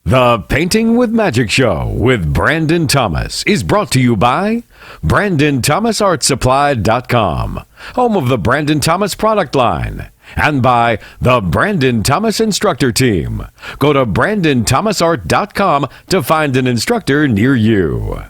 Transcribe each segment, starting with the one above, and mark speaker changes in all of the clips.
Speaker 1: The Painting with Magic Show with Brandon Thomas is brought to you by BrandonThomasArtSupply.com, home of the Brandon Thomas product line, and by the Brandon Thomas Instructor Team. Go to BrandonThomasArt.com to find an instructor near you.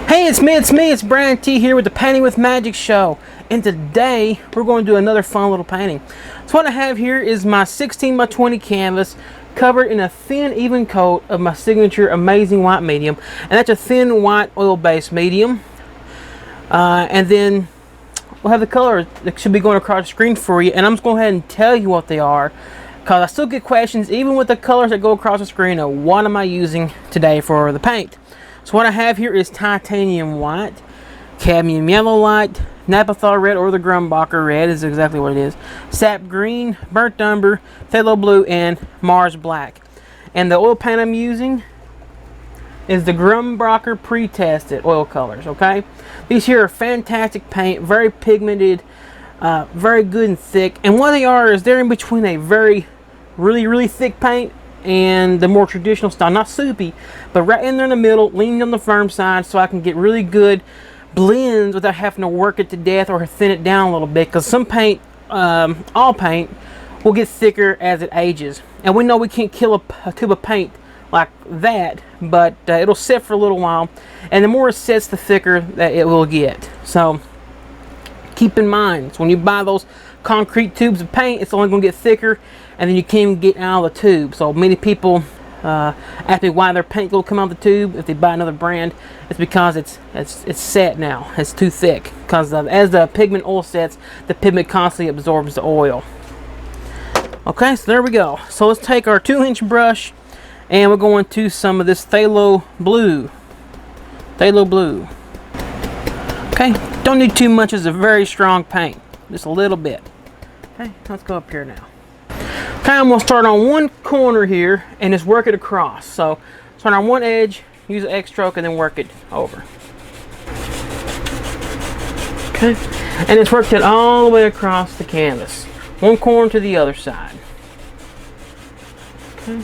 Speaker 2: Hey, it's Brian T here with the Painting with Magic Show, and today we're going to do another fun little painting. So what I have here is my 16 by 20 canvas covered in a thin, even coat of my signature Amazing White medium, and that's a thin white oil-based medium. And then we'll have the colors that should be going across the screen for you, and I'm just going to go ahead and tell you what they are, because I still get questions even with the colors that go across the screen of what am I using today for the paint. So what I have here is titanium white, cadmium yellow light, Napathol red, or the Grumbacher red is exactly what it is, sap green, burnt umber, phthalo blue, and Mars black. And the oil paint I'm using is the Grumbacher pre-tested oil colors, okay? These here are fantastic paint, very pigmented, very good and thick. And what they are is they're in between a really thick paint and the more traditional style, not soupy, but right in there in the middle, leaning on the firm side, so I can get really good blends without having to work it to death or thin it down a little bit, because some paint, all paint, will get thicker as it ages. And we know we can't kill a tube of paint like that, but it'll sit for a little while, and the more it sits, the thicker that it will get. So keep in mind, so when you buy those concrete tubes of paint, it's only going to get thicker, and then you can't even get out of the tube. So many people ask me why their paint will come out of the tube if they buy another brand. It's because it's set now. It's too thick, because as the pigment oil sets, the pigment constantly absorbs the oil. Okay, so there we go. So let's take our 2-inch brush, and we're going to some of this phthalo blue. Okay, don't need too much. It's a very strong paint, just a little bit. Okay, let's go up here now. Okay, I'm going to start on one corner here and just work it across. So start on one edge, use an X stroke, and then work it over. Okay, and it's worked it all the way across the canvas, one corner to the other side. Okay,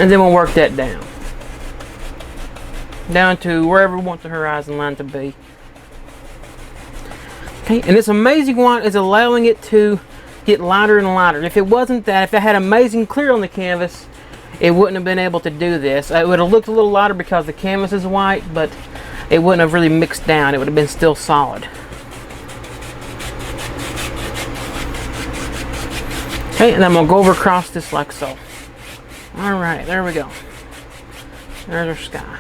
Speaker 2: and then we'll work that down to wherever we want the horizon line to be. Okay, and this Amazing White is allowing it to get lighter and lighter. If it wasn't that, if it had Amazing Clear on the canvas, it wouldn't have been able to do this. It would have looked a little lighter because the canvas is white, but it wouldn't have really mixed down. It would have been still solid. Okay, and I'm going to go over across this like so. Alright, there we go. There's our sky.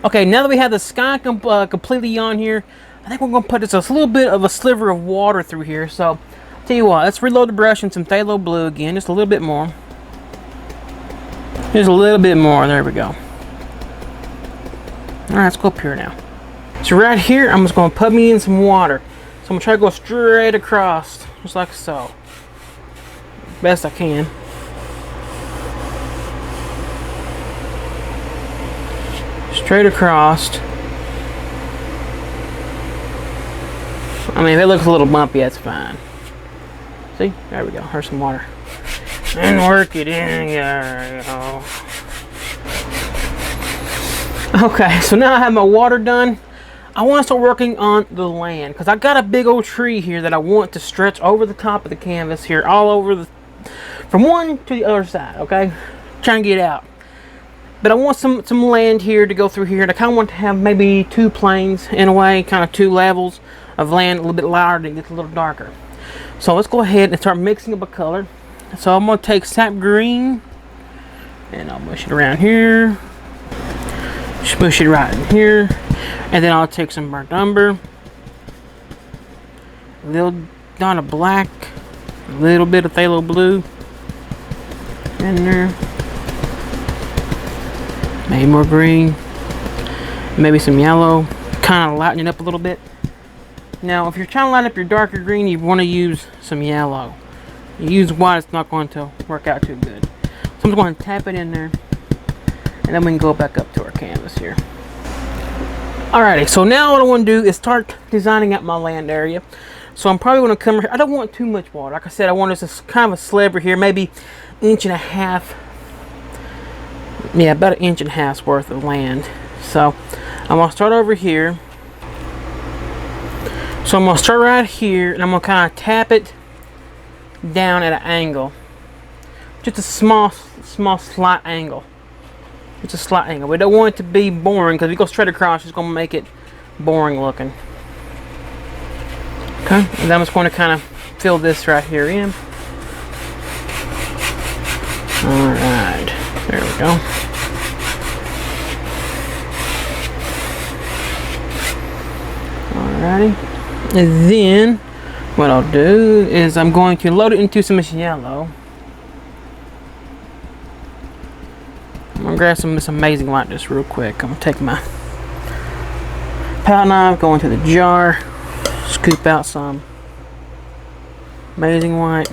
Speaker 2: Okay, now that we have the sky completely on here, I think we're going to put just a little bit of a sliver of water through here. So, tell you what, let's reload the brush in some phthalo blue again, just a little bit more. Just a little bit more, there we go. Alright, let's go up here now. So right here, I'm just going to put me in some water. So I'm going to try to go straight across, just like so. Best I can. Straight across. I mean, if it looks a little bumpy, that's fine. See? There we go. There's some water. And work it in. There we go. Okay, so now I have my water done. I want to start working on the land, because I got a big old tree here that I want to stretch over the top of the canvas here, all over from one to the other side, okay? Trying to get out. But I want some land here to go through here, and I kind of want to have maybe two planes in a way, kind of two levels of land, a little bit louder and get a little darker. So let's go ahead and start mixing up a color. So I'm going to take sap green And I'll mush it around here. Smush it right in here. And then I'll take some burnt umber. A little dot of black. A little bit of phthalo blue. In there. Maybe more green. Maybe some yellow. Kind of lighten it up a little bit. Now, if you're trying to light up your darker green, you want to use some yellow. You use white, it's not going to work out too good. So I'm just going to tap it in there. And then we can go back up to our canvas here. Alrighty, so now what I want to do is start designing out my land area. So I'm probably going to come here. I don't want too much water. Like I said, I want this kind of a sliver here, maybe 1.5 inches. Yeah, about 1.5 inches worth of land. So I'm going to start over here. So I'm going to start right here, and I'm going to kind of tap it down at an angle. Just a small slight angle. Just a slight angle. We don't want it to be boring, because if you go straight across, it's going to make it boring looking. Okay, and then I'm just going to kind of fill this right here in. Alright, there we go. Alrighty. And then what I'll do is I'm going to load it into some yellow. I'm gonna grab some of this amazing white just real quick. I'm gonna take my palette knife, go into the jar, scoop out some amazing white,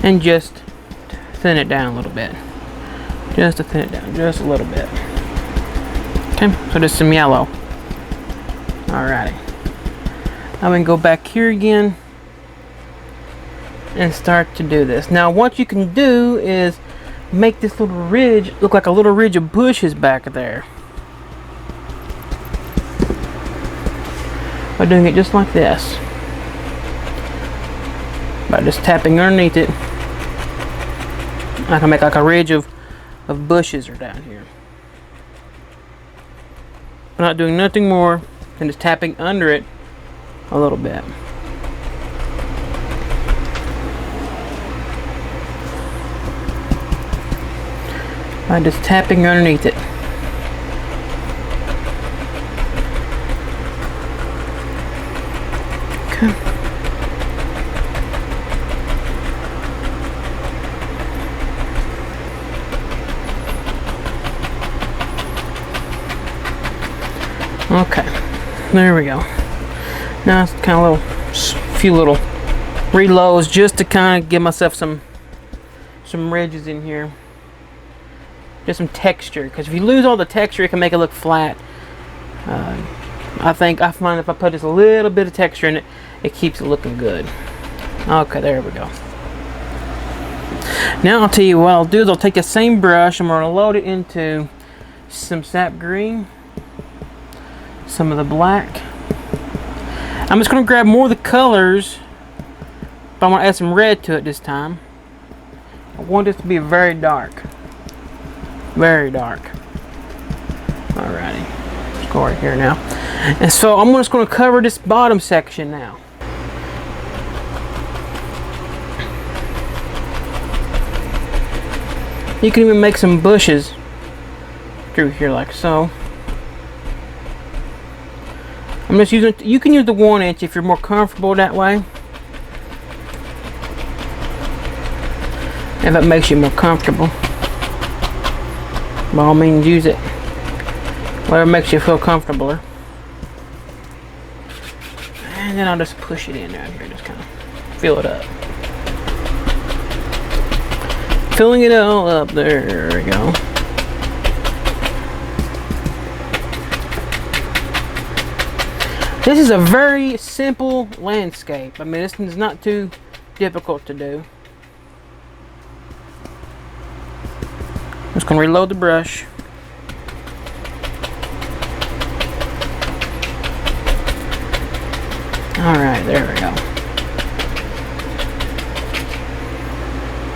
Speaker 2: and just thin it down a little bit. Just to thin it down, just a little bit. Okay, so just some yellow. Alrighty. I'm gonna go back here again and start to do this. Now what you can do is make this little ridge look like a little ridge of bushes back there by doing it just like this, by just tapping underneath it. I can make like a ridge of bushes are down here. I'm not doing nothing more than just tapping under it a little bit. By just tapping underneath it. Okay. Okay, there we go. Now it's kind of a few little reloads just to kind of give myself some ridges in here. Just some texture, because if you lose all the texture, it can make it look flat. I find if I put just a little bit of texture in it, it keeps it looking good. Okay, there we go. Now I'll tell you what I'll do is I'll take the same brush and we're going to load it into some sap green, some of the black. I'm just going to grab more of the colors, but I want to add some red to it this time. I want this to be very dark. Very dark. Alrighty. Let's go right here now. And so I'm just going to cover this bottom section now. You can even make some bushes through here like so. I'm just using, you can use the 1 inch if you're more comfortable that way. If it makes you more comfortable. By all means, use it. Whatever makes you feel comfortabler. And then I'll just push it in down here, just kind of fill it up. Filling it all up, there we go. This is a very simple landscape. I mean, this is not too difficult to do. I'm just going to reload the brush. Alright, there we go.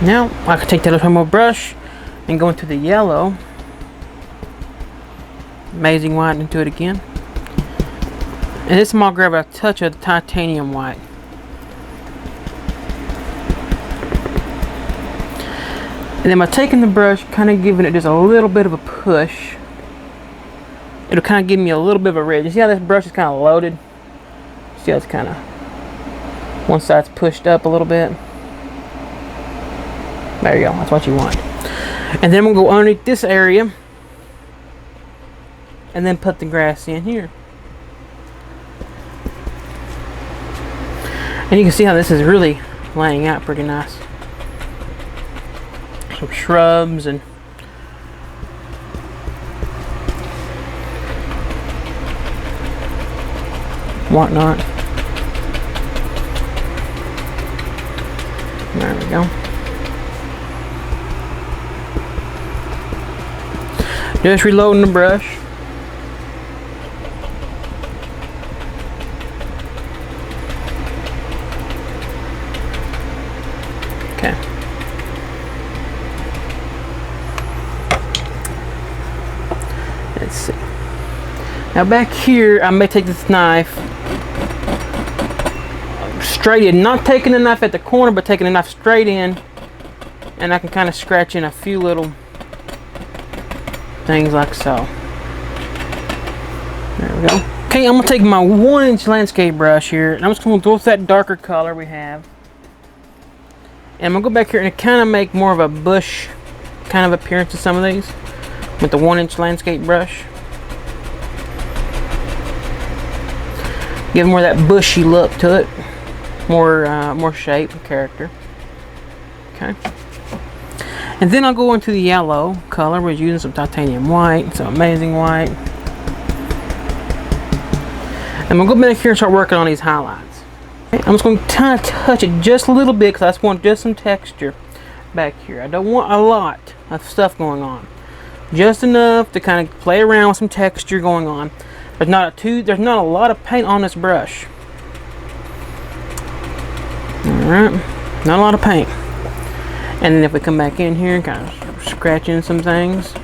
Speaker 2: Now, I can take that little more brush and go into the yellow. Amazing white into it again. And this time I'll grab a touch of the titanium white. then by taking the brush, kind of giving it just a little bit of a push, it'll kind of give me a little bit of a ridge. You see how this brush is kind of loaded? See how it's kind of, one side's pushed up a little bit. There you go, that's what you want. And then we'll go underneath this area and then put the grass in here. And you can see how this is really laying out pretty nice. Some shrubs and whatnot. There we go. Just reloading the brush. Okay. Let's see. Now back here, I may take this knife straight in, not taking the knife at the corner, but taking the knife straight in, and I can kind of scratch in a few little things like so. There we go. Okay, I'm gonna take my 1-inch landscape brush here, and I'm just gonna go with that darker color we have, and I'm gonna go back here and kind of make more of a bush kind of appearance to some of these with the 1-inch landscape brush. Give more of that bushy look to it, more shape and character. Okay. And then I'll go into the yellow color. We're using some titanium white, some amazing white. And we'll go back here and start working on these highlights. Okay, I'm just going to kind of touch it just a little bit because I just want just some texture back here. I don't want a lot of stuff going on. Just enough to kind of play around with some texture going on. There's not a lot of paint on this brush. Alright, not a lot of paint. And then if we come back in here and kind of scratch in some things.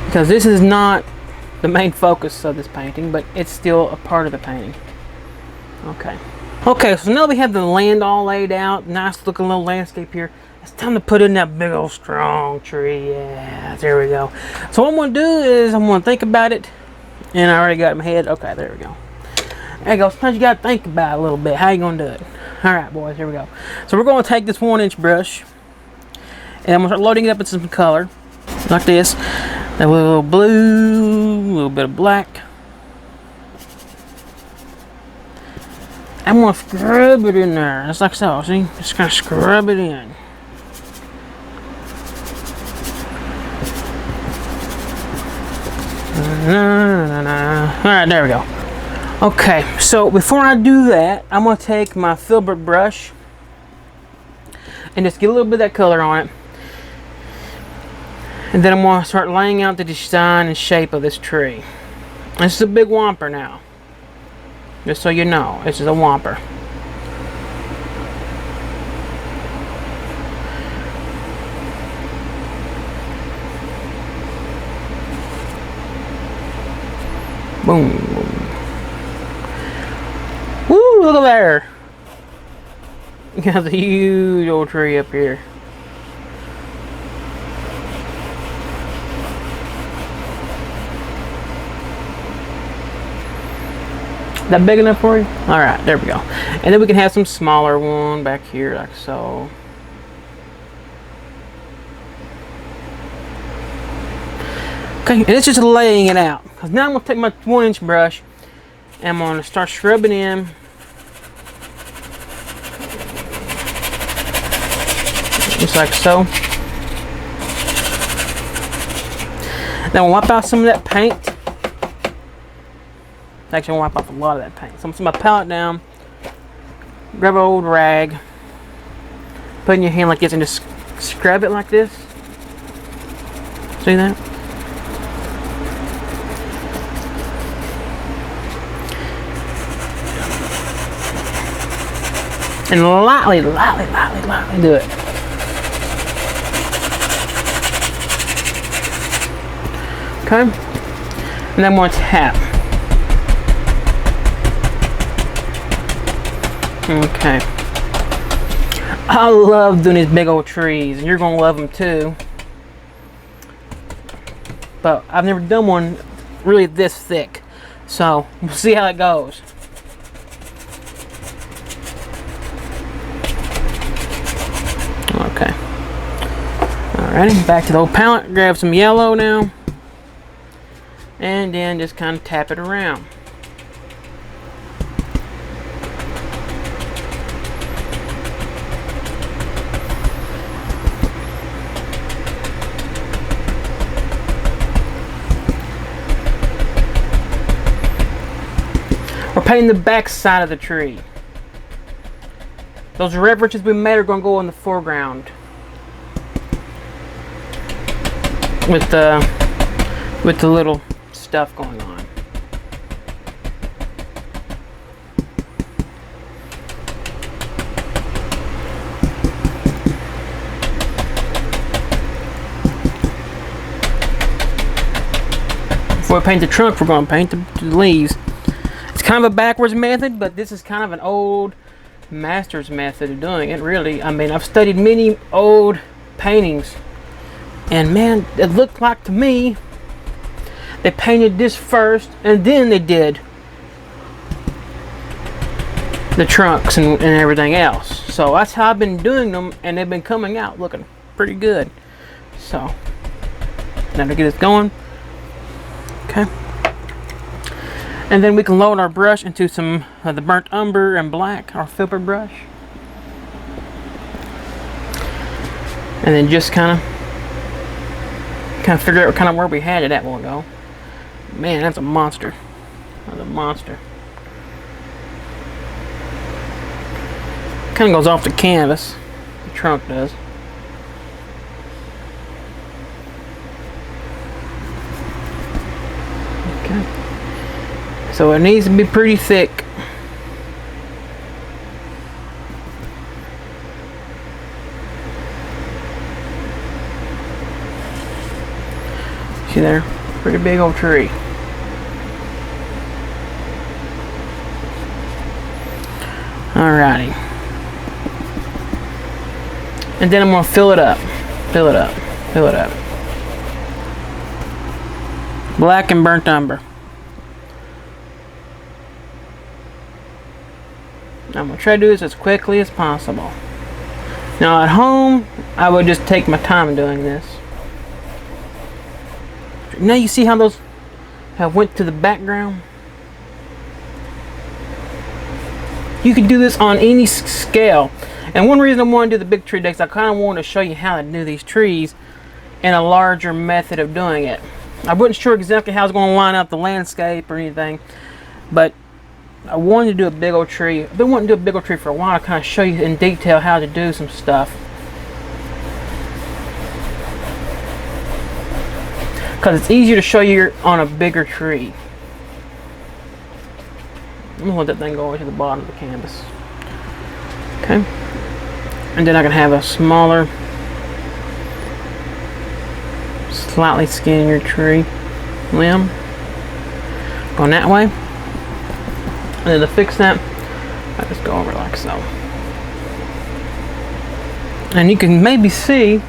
Speaker 2: Because this is not the main focus of this painting, but it's still a part of the painting. Okay. Okay, so now we have the land all laid out. Nice looking little landscape here. It's time to put in that big old strong tree. Yeah, there we go. So what I'm going to do is I'm going to think about it. And I already got it in my head. Okay, there we go. There you go. Sometimes you got to think about it a little bit. How you going to do it? Alright, boys, here we go. So we're going to take this 1-inch brush. And I'm going to start loading it up with some color. Like this. A little blue. A little bit of black. I'm going to scrub it in there. Just like so. See? Just kind of scrub it in. Alright, there we go. Okay, so before I do that, I'm going to take my filbert brush and just get a little bit of that color on it. And then I'm going to start laying out the design and shape of this tree. This is a big whomper now. Just so you know, this is a whomper. Boom. Woo, look at there. Got a huge old tree up here. Is that big enough for you? Alright, there we go. And then we can have some smaller one back here like so. Okay, and it's just laying it out. Because now I'm going to take my 1-inch brush and I'm going to start scrubbing in. Just like so. Then we'll wipe out some of that paint. Actually, I'll wipe off a lot of that paint. So I'm going to set my palette down. Grab an old rag. Put it in your hand like this and just scrub it like this. See that? And lightly do it. Okay? And then I'm going to tap. Okay. I love doing these big old trees, and you're gonna love them too. But I've never done one really this thick, so we'll see how it goes. Okay. Alrighty, back to the old palette. Grab some yellow now, and then just kind of tap it around. We're painting the back side of the tree. Those references we made are going to go in the foreground with the little stuff going on. Before we paint the trunk, we're going to paint the leaves. It's kind of a backwards method, but this is kind of an old master's method of doing it, really. I mean, I've studied many old paintings, and man, it looked like to me they painted this first and then they did the trunks and everything else. So that's how I've been doing them, and they've been coming out looking pretty good. So now to get this going. Okay. And then we can load our brush into some of the burnt umber and black, our filbert brush. And then just kind of figure out kind of where we had it at a while ago. Man, that's a monster. That's a monster. Kind of goes off the canvas. The trunk does. Okay. So it needs to be pretty thick. See there? Pretty big old tree. Alrighty. And then I'm going to fill it up. Fill it up. Fill it up. Black and burnt umber. I'm going to try to do this as quickly as possible. Now at home, I would just take my time doing this. Now you see how those have went to the background? You can do this on any scale. And one reason I want to do the big tree decks, I kind of want to show you how to do these trees in a larger method of doing it. I wasn't sure exactly how I was going to line up the landscape or anything, but I wanted to do a big old tree. I've been wanting to do a big old tree for a while to kind of show you in detail how to do some stuff. Because it's easier to show you on a bigger tree. I'm going to let that thing go to the bottom of the canvas. Okay. And then I can have a smaller, slightly skinnier tree limb. Going that way. And then to fix that, I just go over like so. And you can maybe see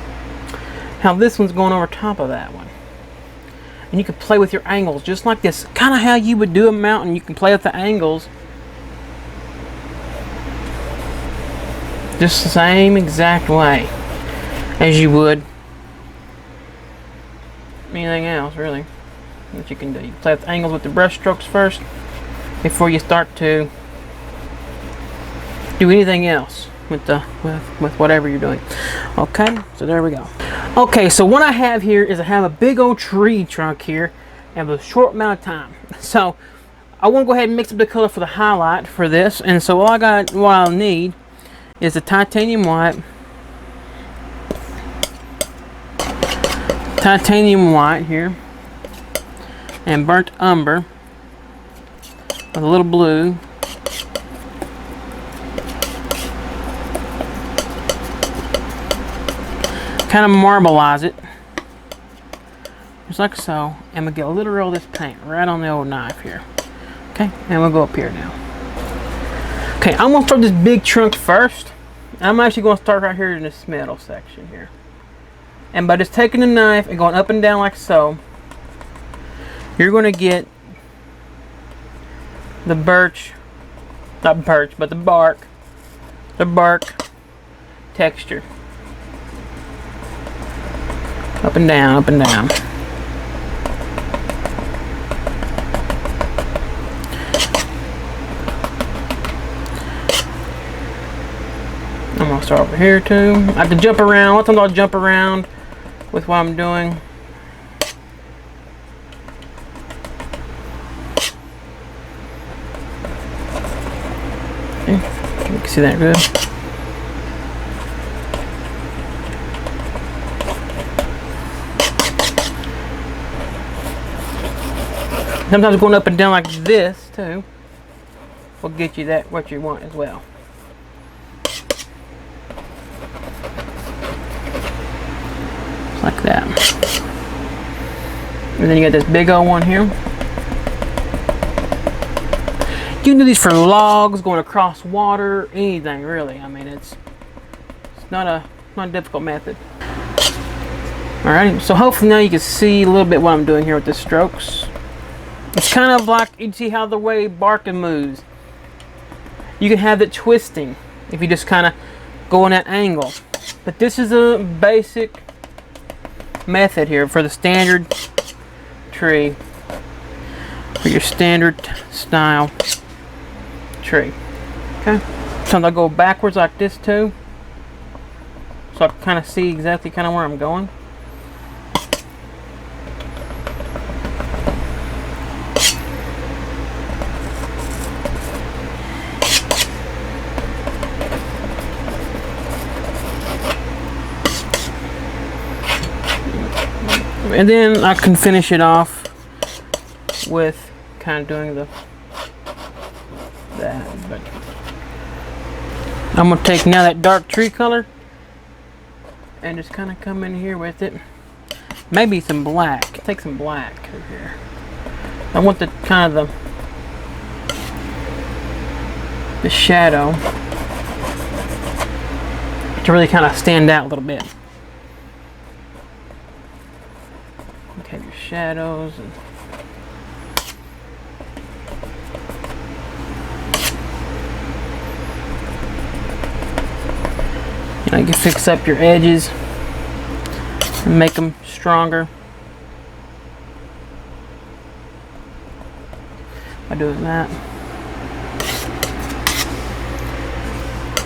Speaker 2: how this one's going over top of that one. And you can play with your angles just like this. Kind of how you would do a mountain. You can play with the angles. Just the same exact way as you would anything else, really, that you can do. You can play with the angles with the brush strokes first before you start to do anything else with the with whatever you're doing. Okay, so there we go. Okay, so what I have here is I have a big old tree trunk here and a short amount of time. So I want to go ahead and mix up the color for the highlight for this. And so what I'll need is a titanium white here and burnt umber with a little blue. Kind of marbleize it just like so, and we'll get a little of this paint right on the old knife here. Okay, and we'll go up here now. Okay, I'm gonna start this big trunk first. I'm actually gonna start right here in this middle section here. And by just taking the knife and going up and down like so, you're gonna get the birch, not birch, but the bark texture. Up and down, up and down. I'm gonna start over here too. I have to jump around. One time I'll jump around with what I'm doing. Okay. You can see that good. Sometimes going up and down like this too will get you that what you want as well. Like that. And then you got this big old one here. You can do these for logs, going across water, anything really. I mean, it's not a difficult method. Alright, so hopefully now you can see a little bit what I'm doing here with the strokes. It's kind of like, you see how the way barking moves. You can have it twisting if you just kind of go in that angle. But this is a basic method here for the standard tree, for your standard style tree. Okay, sometimes I'll go backwards like this too, so I can kind of see exactly kind of where I'm going. And then I can finish it off with kind of doing that. But I'm gonna take now that dark tree color and just kind of come in here with it. Maybe some black. Take some black in here. I want the kind of the shadow to really kind of stand out a little bit. Have your shadows and you can fix up your edges and make them stronger by doing that,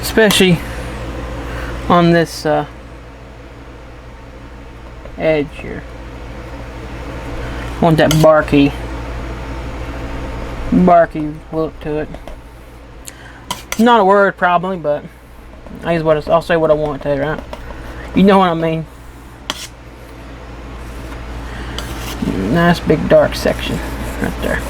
Speaker 2: especially on this edge here. I want that barky look to it. Not a word probably, but I'll say what I want to, right? You know what I mean. Nice big dark section right there.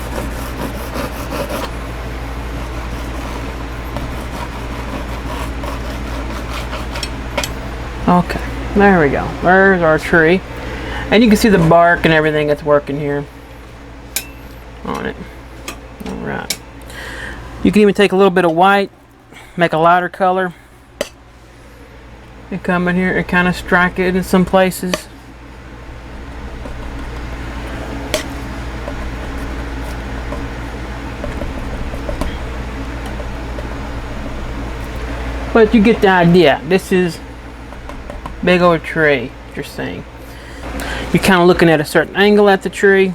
Speaker 2: Okay, there we go. There's our tree. And you can see the bark and everything that's working here on it. Alright. You can even take a little bit of white, make a lighter color, and come in here and kind of strike it in some places. But you get the idea. This is big old tree that you're seeing. You're kind of looking at a certain angle at the tree.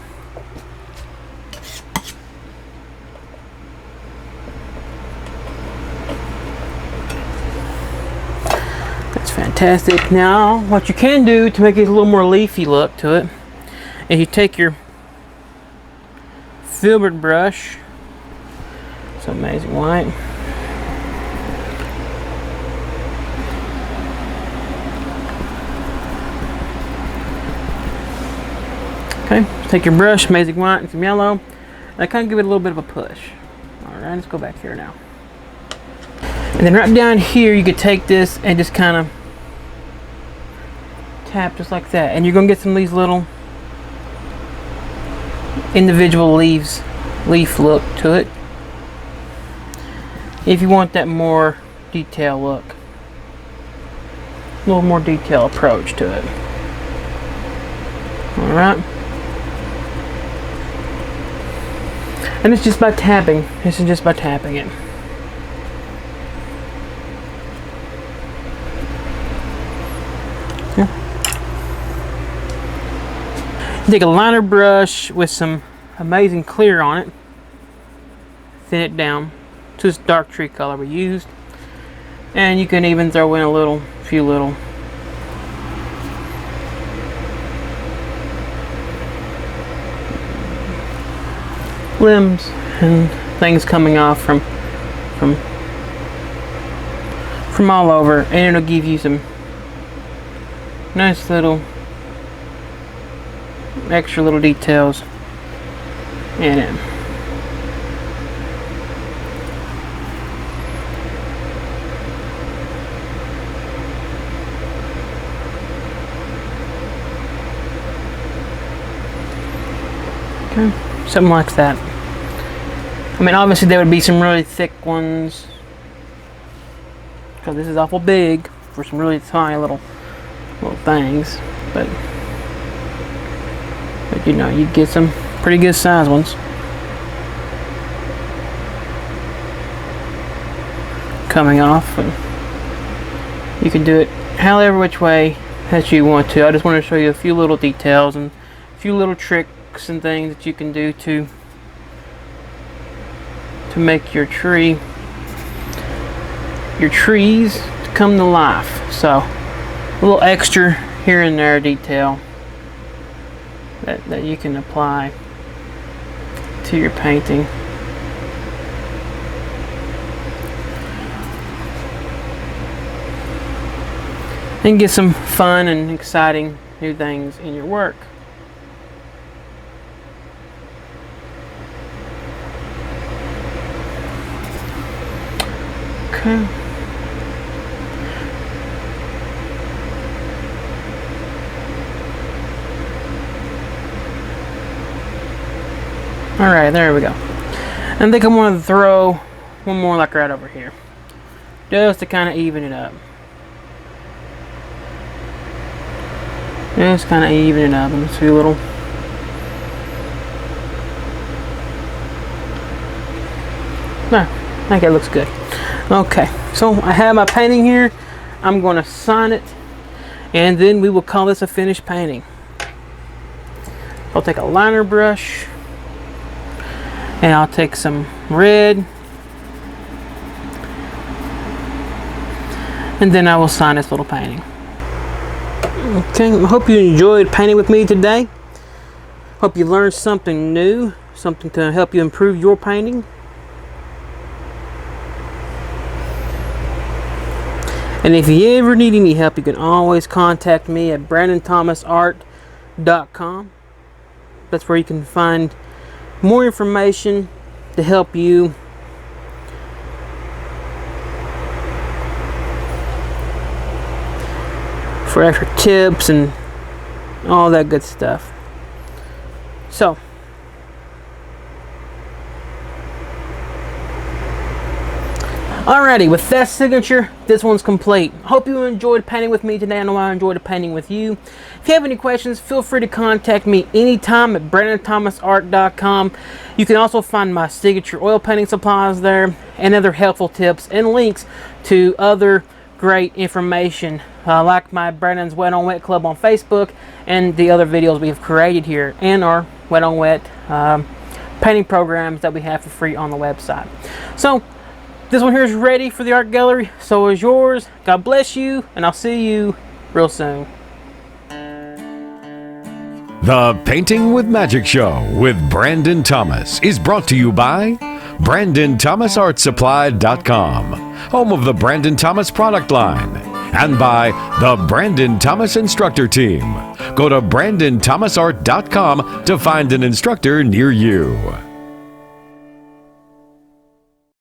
Speaker 2: That's fantastic. Now, what you can do to make it a little more leafy look to it, is you take your filbert brush. It's amazing white. Okay, take your brush, amazing white and some yellow, and I kind of give it a little bit of a push. Alright, let's go back here now. And then right down here, you could take this and just kind of tap just like that. And you're going to get some of these little individual leaf look to it. if you want that more detail look. A little more detailed approach to it. Alright. And it's just by tapping. This is just by tapping it. Take a liner brush with some amazing clear on it, thin it down to this dark tree color we used, and you can even throw in a few little limbs and things coming off from all over, and it'll give you some nice little extra little details in it. Okay, something like that. I mean, obviously there would be some really thick ones, because this is awful big for some really tiny little things, but you know, you get some pretty good size ones coming off, and you can do it however which way that you want to. I just want to show you a few little details and a few little tricks and things that you can do to make your trees come to life. So a little extra here and there detail that you can apply to your painting. And get some fun and exciting new things in your work. Okay. Alright, there we go. I think I'm going to throw one more like right over here, just to kind of even it up. Just kind of even it up and see a little. No, I think it looks good. Okay, so I have my painting here. I'm going to sign it, and then we will call this a finished painting. I'll take a liner brush, and I'll take some red, and then I will sign this little painting. Okay, I hope you enjoyed painting with me today. Hope you learned something new, something to help you improve your painting. And if you ever need any help, you can always contact me at brandonthomasart.com. That's where you can find more information to help you for extra tips and all that good stuff. So, alrighty, with that signature, this one's complete. Hope you enjoyed painting with me today. I know I enjoyed painting with you. If you have any questions, feel free to contact me anytime at brandonthomasart.com. You can also find my signature oil painting supplies there, and other helpful tips and links to other great information, like my Brandon's Wet on Wet Club on Facebook, and the other videos we have created here, and our Wet on Wet painting programs that we have for free on the website. So this one here is ready for the art gallery. So is yours. God bless you, and I'll see you real soon.
Speaker 1: The Painting with Magic Show with Brandon Thomas is brought to you by BrandonThomasArtSupply.com, home of the Brandon Thomas product line, and by the Brandon Thomas Instructor Team. Go to BrandonThomasArt.com to find an instructor near you.